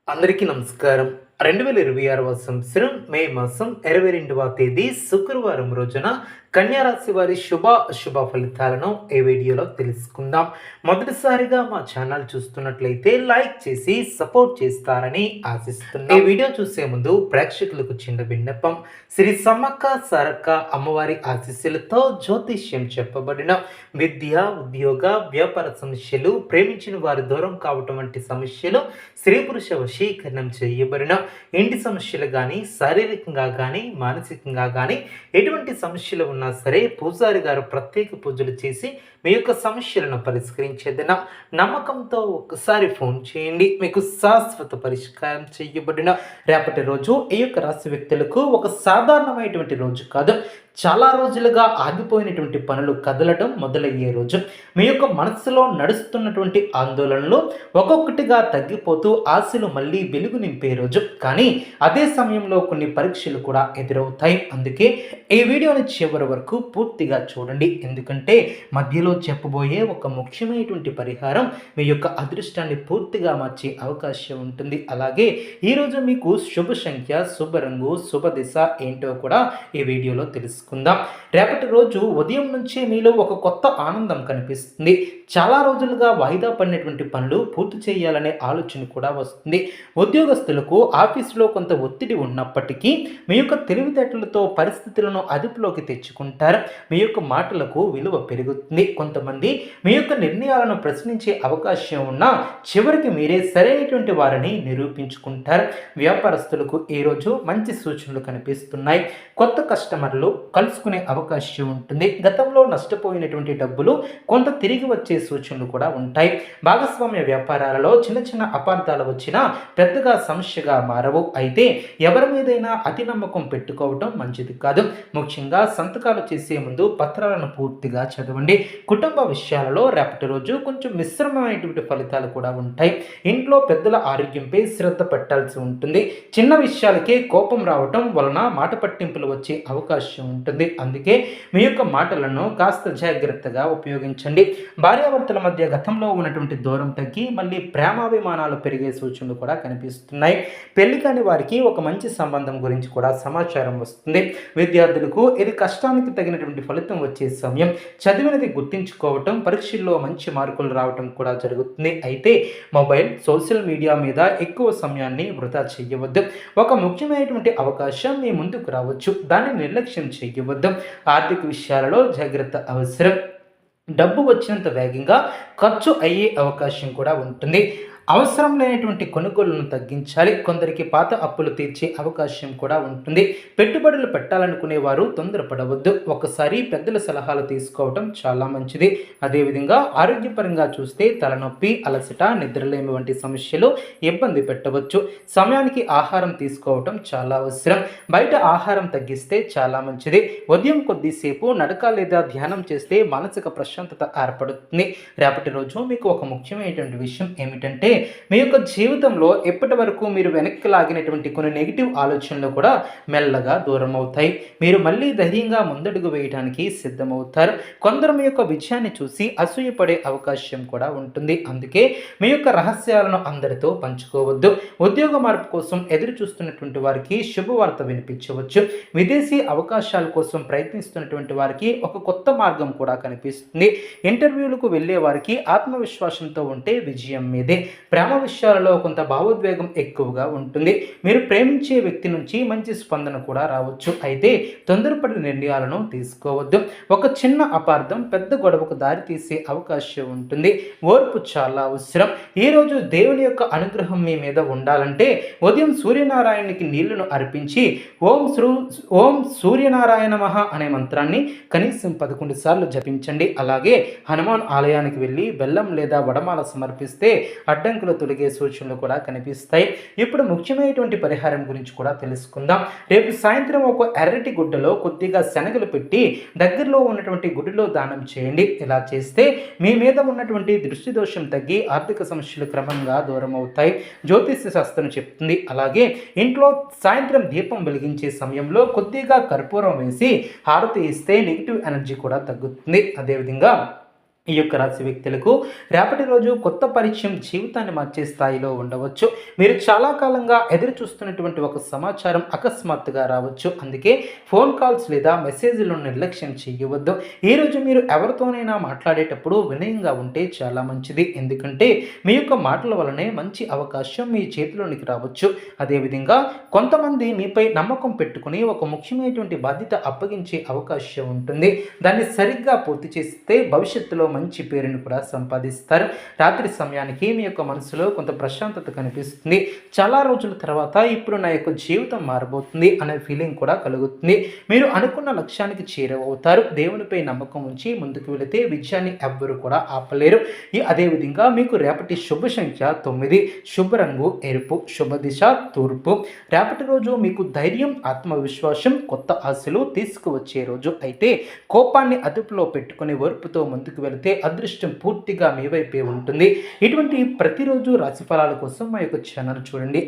అందరికీ నమస్కారం. 2026వ సంవత్సరం మే మాసం 22వ తేదీ శుక్రవారం రోజున కన్యా రాశి వారి అశుభ ఫలితాలను ఈ వీడియోలో తెలుసుకుందాం. మొదటిసారిగా మా ఛానల్ చూస్తున్నట్లయితే లైక్ చేసి సపోర్ట్ చేస్తారని ఆశిస్తున్నాం. ఈ వీడియో చూసే ముందు ప్రేక్షకులకు చిన్న విన్నపం. శ్రీ సమ్మక్క సారక్క అమ్మవారి ఆశీస్సులతో జ్యోతిష్యం చెప్పబడిన విద్య, ఉద్యోగ, వ్యాపార సమస్యలు, ప్రేమించిన వారి దూరం కావటం వంటి సమస్యలు, స్త్రీ పురుష వశీకరణం చేయబడిన ఇంటి సమస్యలు కానీ, శారీరకంగా కానీ, మానసికంగా కానీ ఎటువంటి సమస్యలు ఉన్నా సరే పూజారి గారు ప్రత్యేక పూజలు చేసి మీ యొక్క సమస్యలను పరిష్కరించేదిన నమ్మకంతో ఒకసారి ఫోన్ చేయండి. మీకు శాశ్వత పరిష్కారం చేయబడిన రేపటి రోజు ఈ యొక్క రాశి వ్యక్తులకు ఒక సాధారణమైనటువంటి రోజు కాదు. చాలా రోజులుగా ఆగిపోయినటువంటి పనులు కదలడం మొదలయ్యే రోజు. మీ యొక్క మనస్సులో నడుస్తున్నటువంటి ఆందోళనలు ఒక్కొక్కటిగా తగ్గిపోతూ ఆశలు మళ్ళీ వెలుగు నింపే రోజు. కానీ అదే సమయంలో కొన్ని పరీక్షలు కూడా ఎదురవుతాయి. అందుకే ఈ వీడియోని చివరి వరకు పూర్తిగా చూడండి. ఎందుకంటే మధ్యలో చెప్పబోయే ఒక ముఖ్యమైనటువంటి పరిహారం మీ యొక్క అదృష్టాన్ని పూర్తిగా మార్చే అవకాశం ఉంటుంది. అలాగే ఈరోజు మీకు శుభ సంఖ్య, శుభ రంగు, శుభ దిశ ఏంటో కూడా ఈ వీడియోలో తెలుసుకుందాం. రేపటి రోజు ఉదయం నుంచే మీలో ఒక కొత్త ఆనందం కనిపిస్తుంది. చాలా రోజులుగా వాయిదా పడినటువంటి పనులు పూర్తి చేయాలనే ఆలోచన కూడా వస్తుంది. ఉద్యోగస్తులకు ఆఫీసులో కొంత ఒత్తిడి ఉన్నప్పటికీ మీ యొక్క తెలివితేటలతో పరిస్థితులను అదుపులోకి తెచ్చుకుంటారు. మీ యొక్క మాటలకు విలువ పెరుగుతుంది. కొంతమంది మీ యొక్క నిర్ణయాలను ప్రశ్నించే అవకాశం ఉన్నా చివరికి మీరే సరైనటువంటి వారిని నిరూపించుకుంటారు. వ్యాపారస్తులకు ఈరోజు మంచి సూచనలు కనిపిస్తున్నాయి. కొత్త కస్టమర్లు కలుసుకునే అవకాశం ఉంటుంది. గతంలో నష్టపోయినటువంటి డబ్బులు కొంత తిరిగి వచ్చే సూచనలు కూడా ఉంటాయి. భాగస్వామ్య వ్యాపారాలలో చిన్న చిన్న అపార్థాలు వచ్చినా పెద్దగా సమస్యగా మారవు. అయితే ఎవరి మీదైనా అతి నమ్మకం పెట్టుకోవటం మంచిది కాదు. ముఖ్యంగా సంతకాలు చేసే ముందు పత్రాలను పూర్తిగా చదవండి. కుటుంబ విషయాలలో రేపటి రోజు కొంచెం మిశ్రమమైనటువంటి ఫలితాలు కూడా ఉంటాయి. ఇంట్లో పెద్దల ఆరోగ్యంపై శ్రద్ధ పెట్టాల్సి ఉంటుంది. చిన్న విషయాలకే కోపం రావటం వలన మాట పట్టింపులు వచ్చే అవకాశం ఉంటుంది. అందుకే మీ యొక్క మాటలను కాస్త జాగ్రత్తగా ఉపయోగించండి. భార్యాభర్తల మధ్య గతంలో ఉన్నటువంటి దూరం తగ్గి మళ్ళీ ప్రేమాభిమానాలు పెరిగే సూచనలు కూడా కనిపిస్తున్నాయి. పెళ్లి కాని వారికి ఒక మంచి సంబంధం గురించి కూడా సమాచారం వస్తుంది. విద్యార్థులకు ఇది కష్టానికి తగినటువంటి ఫలితం వచ్చే సమయం. చదివినది గుర్తించుకోవటం, పరీక్షల్లో మంచి మార్కులు రావటం కూడా జరుగుతుంది. అయితే మొబైల్, సోషల్ మీడియా మీద ఎక్కువ సమయాన్ని వృధా చేయవద్దు. ఒక ముఖ్యమైనటువంటి అవకాశం మీ ముందుకు రావచ్చు. దాన్ని నిర్లక్ష్యం చేయవద్దు. ఆర్థిక విషయాలలో జాగ్రత్త అవసరం. డబ్బు వచ్చినంత వేగంగా ఖర్చు అయ్యే అవకాశం కూడా ఉంటుంది. అవసరం లేనటువంటి కొనుగోళ్లను తగ్గించాలి. కొందరికి పాత అప్పులు తీర్చే అవకాశం కూడా ఉంటుంది. పెట్టుబడులు పెట్టాలనుకునే వారు తొందరపడవద్దు. ఒకసారి పెద్దల సలహాలు తీసుకోవటం చాలా మంచిది. అదేవిధంగా ఆరోగ్యపరంగా చూస్తే తలనొప్పి, అలసట, నిద్రలేమి వంటి సమస్యలు ఇబ్బంది పెట్టవచ్చు. సమయానికి ఆహారం తీసుకోవటం చాలా అవసరం. బయట ఆహారం తగ్గిస్తే చాలా మంచిది. ఉదయం కొద్దిసేపు నడక లేదా ధ్యానం చేస్తే మానసిక ప్రశాంతత ఏర్పడుతుంది. రేపటి రోజు మీకు ఒక ముఖ్యమైనటువంటి విషయం ఏమిటంటే మీ యొక్క జీవితంలో ఎప్పటి వరకు మీరు వెనక్కి లాగినటువంటి కొన్ని నెగిటివ్ ఆలోచనలు కూడా మెల్లగా దూరం అవుతాయి. మీరు మళ్ళీ ధైర్యంగా ముందడుగు వేయడానికి సిద్ధమవుతారు. కొందరు మీ యొక్క విజయాన్ని చూసి అసూయపడే అవకాశం కూడా ఉంటుంది. అందుకే మీ యొక్క రహస్యాలను అందరితో పంచుకోవద్దు. ఉద్యోగ మార్పు కోసం ఎదురు చూస్తున్నటువంటి వారికి శుభవార్త వినిపించవచ్చు. విదేశీ అవకాశాల కోసం ప్రయత్నిస్తున్నటువంటి వారికి ఒక కొత్త మార్గం కూడా కనిపిస్తుంది. ఇంటర్వ్యూలకు వెళ్ళే వారికి ఆత్మవిశ్వాసంతో ఉంటే విజయం మీదే. ప్రేమ విషయాలలో కొంత భావోద్వేగం ఎక్కువగా ఉంటుంది. మీరు ప్రేమించే వ్యక్తి నుంచి మంచి స్పందన కూడా రావచ్చు. అయితే తొందరపడి నిర్ణయాలను తీసుకోవద్దు. ఒక చిన్న అపార్థం పెద్ద గొడవకు దారితీసే అవకాశం ఉంటుంది. ఓర్పు చాలా అవసరం. ఈరోజు దేవుని యొక్క అనుగ్రహం మీ మీద ఉండాలంటే ఉదయం సూర్యనారాయణునికి నీళ్లను అర్పించి ఓం సూర్యనారాయణ మహ అనే మంత్రాన్ని కనీసం 11 సార్లు జపించండి. అలాగే హనుమాన్ ఆలయానికి వెళ్ళి బెల్లం లేదా వడమాల సమర్పిస్తే అడ్డంకులు తొలగే సూచనలు కూడా కనిపిస్తాయి. ఇప్పుడు ముఖ్యమైనటువంటి పరిహారం గురించి కూడా తెలుసుకుందాం. రేపు సాయంత్రం ఒక ఎర్రటి గుడ్డలో కొద్దిగా శనగలు పెట్టి దగ్గరలో ఉన్నటువంటి గుడిలో దానం చేయండి. ఇలా చేస్తే మీ మీద ఉన్నటువంటి దృష్టి దోషం తగ్గి ఆర్థిక సమస్యలు క్రమంగా దూరం అవుతాయి. జ్యోతిష్య శాస్త్రం చెప్తుంది. అలాగే ఇంట్లో సాయంత్రం దీపం వెలిగించే సమయంలో కొద్దిగా కర్పూరం వేసి హారతి ఇస్తే నెగిటివ్ ఎనర్జీ కూడా తగ్గుతుంది. అదేవిధంగా ఈ యొక్క రాశి వ్యక్తులకు రేపటి రోజు కొత్త పరిచయం జీవితాన్ని మార్చే స్థాయిలో ఉండవచ్చు. మీరు చాలా కాలంగా ఎదురు చూస్తున్నటువంటి ఒక సమాచారం అకస్మాత్తుగా రావచ్చు. అందుకే ఫోన్ కాల్స్ లేదా మెసేజ్లను నిర్లక్ష్యం చేయవద్దు. ఈరోజు మీరు ఎవరితోనైనా మాట్లాడేటప్పుడు వినయంగా ఉంటే చాలా మంచిది. ఎందుకంటే మీ యొక్క మాటల వలనే మంచి అవకాశం మీ చేతిలోనికి రావచ్చు. అదేవిధంగా కొంతమంది మీపై నమ్మకం పెట్టుకుని ఒక ముఖ్యమైనటువంటి బాధ్యత అప్పగించే అవకాశం ఉంటుంది. దాన్ని సరిగ్గా పూర్తి చేస్తే భవిష్యత్తులో మంచి పేరును కూడా సంపాదిస్తారు. రాత్రి సమయానికి మీ యొక్క మనసులో కొంత ప్రశాంతత కనిపిస్తుంది. చాలా రోజుల తర్వాత ఇప్పుడు నా యొక్క జీవితం మారబోతుంది అనే ఫీలింగ్ కూడా కలుగుతుంది. మీరు అనుకున్న లక్ష్యానికి చేరువవుతారు. దేవునిపై నమ్మకం ఉంచి ముందుకు వెళితే విజయాన్ని ఎవ్వరూ కూడా ఆపలేరు. అదేవిధంగా మీకు రేపటి శుభ సంఖ్య 9, శుభ రంగు ఎరుపు, శుభ దిశ తూర్పు. రేపటి రోజు మీకు ధైర్యం, ఆత్మవిశ్వాసం, కొత్త ఆశలు తీసుకువచ్చే రోజు. అయితే కోపాన్ని అదుపులో పెట్టుకుని ఓర్పుతో ముందుకు వెళితే అదృష్టం పూర్తిగా మీ వైపే ఉంటుంది. ఇటువంటి ప్రతిరోజు రాశి ఫలాల కోసం మా యొక్క ఛానల్ చూడండి.